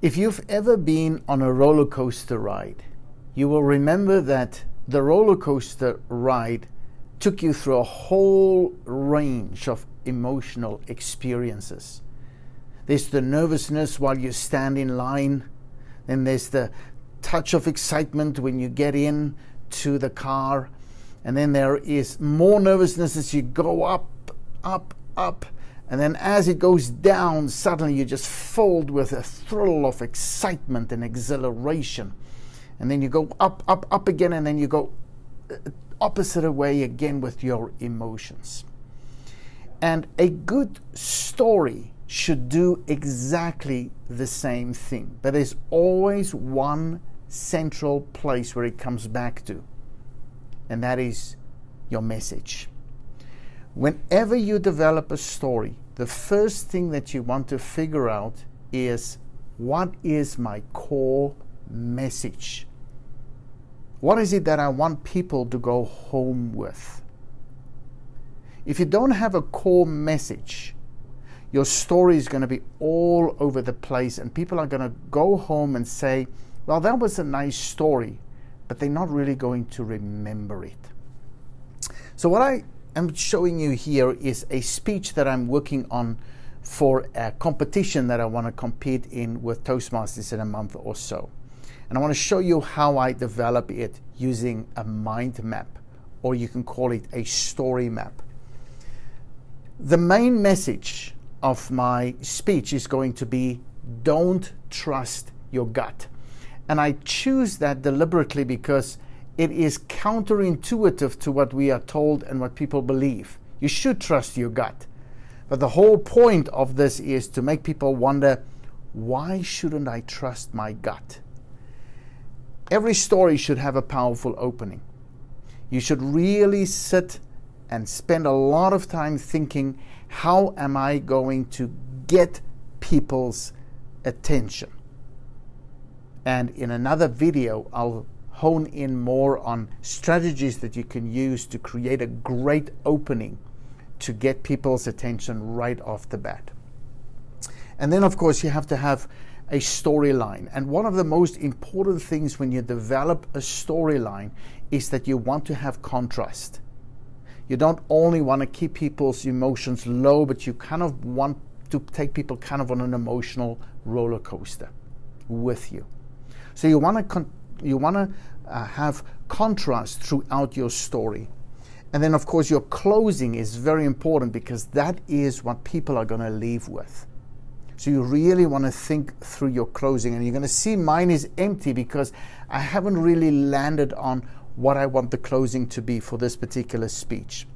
If you've ever been on a roller coaster ride, you will remember that the roller coaster ride took you through a whole range of emotional experiences. There's the nervousness while you stand in line, then there's the touch of excitement when you get in to the car, and then there is more nervousness as you go up, up, and then as it goes down, suddenly you're just filled with a thrill of excitement and exhilaration. And then you go up again, and then you go opposite away again with your emotions. And a good story should do exactly the same thing. But there's always one central place where it comes back to, and that is your message. Whenever you develop a story, the first thing that you want to figure out is, what is my core message? What is it that I want people to go home with? If you don't have a core message, your story is going to be all over the place, and people are going to go home and say, well, that was a nice story, but they're not really going to remember it. So what I'm showing you here is a speech that I'm working on for a competition that I want to compete in with Toastmasters in a month or so. And I want to show you how I develop it using a mind map, or you can call it a story map. The main message of my speech is going to be, don't trust your gut. And I choose that deliberately because it is counterintuitive to what we are told and what people believe. You should trust your gut. But the whole point of this is to make people wonder, why shouldn't I trust my gut? Every story should have a powerful opening. You should really sit and spend a lot of time thinking, how am I going to get people's attention? And in another video, I'll hone in more on strategies that you can use to create a great opening to get people's attention right off the bat. And then, of course, you have to have a storyline. And one of the most important things when you develop a storyline is that you want to have contrast. You don't only want to keep people's emotions low, but you kind of want to take people kind of on an emotional roller coaster with you. So you want to have contrast throughout your story. And then, of course, your closing is very important, because that is what people are going to leave with. So you really want to think through your closing. And you're going to see mine is empty because I haven't really landed on what I want the closing to be for this particular speech.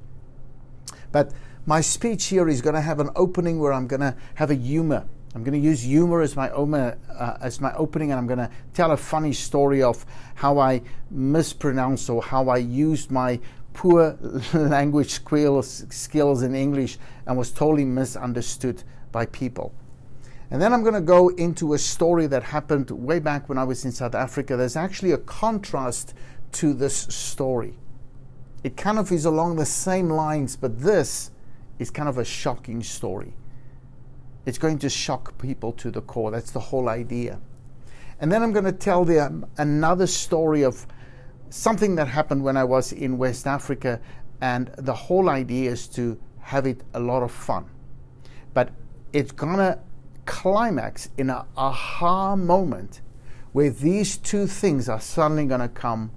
But my speech here is going to have an opening where I'm going to have a humor. I'm going to use humor as my opening, and I'm going to tell a funny story of how I mispronounced or how I used my poor language skills in English and was totally misunderstood by people. And then I'm going to go into a story that happened way back when I was in South Africa. There's actually a contrast to this story. It kind of is along the same lines, but this is kind of a shocking story. It's going to shock people to the core. That's the whole idea. And then I'm going to tell them another story of something that happened when I was in West Africa, and the whole idea is to have it a lot of fun. But it's going to climax in an aha moment where these two things are suddenly going to come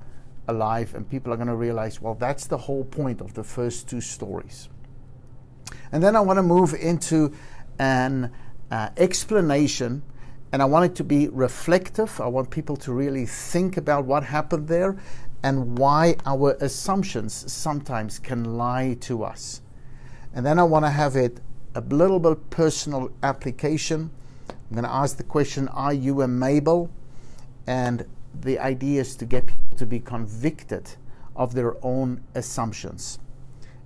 alive, and people are going to realize, well, that's the whole point of the first two stories. And then I want to move into an explanation, and I want it to be reflective. I want people to really think about what happened there and why our assumptions sometimes can lie to us. And then I want to have it a little bit personal application. I'm going to ask the question, are you a Mabel? And the idea is to get people to be convicted of their own assumptions.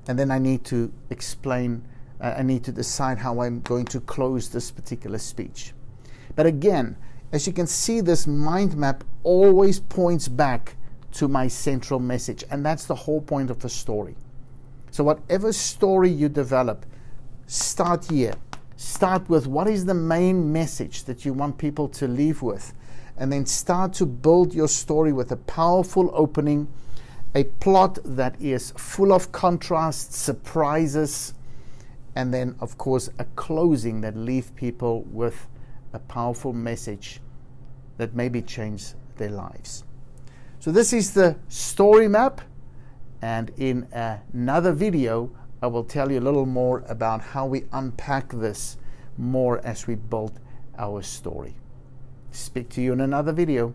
And then I need to explain, I need to decide how I'm going to close this particular speech. But again, as you can see, this mind map always points back to my central message, and that's the whole point of the story. So whatever story you develop, start here Start with what is the main message that you want people to leave with, and then start to build your story with a powerful opening, a plot that is full of contrasts, surprises, and then, of course, a closing that leaves people with a powerful message that maybe change their lives. So this is the story map, and in another video I will tell you a little more about how we unpack this more as we build our story. Speak to you in another video.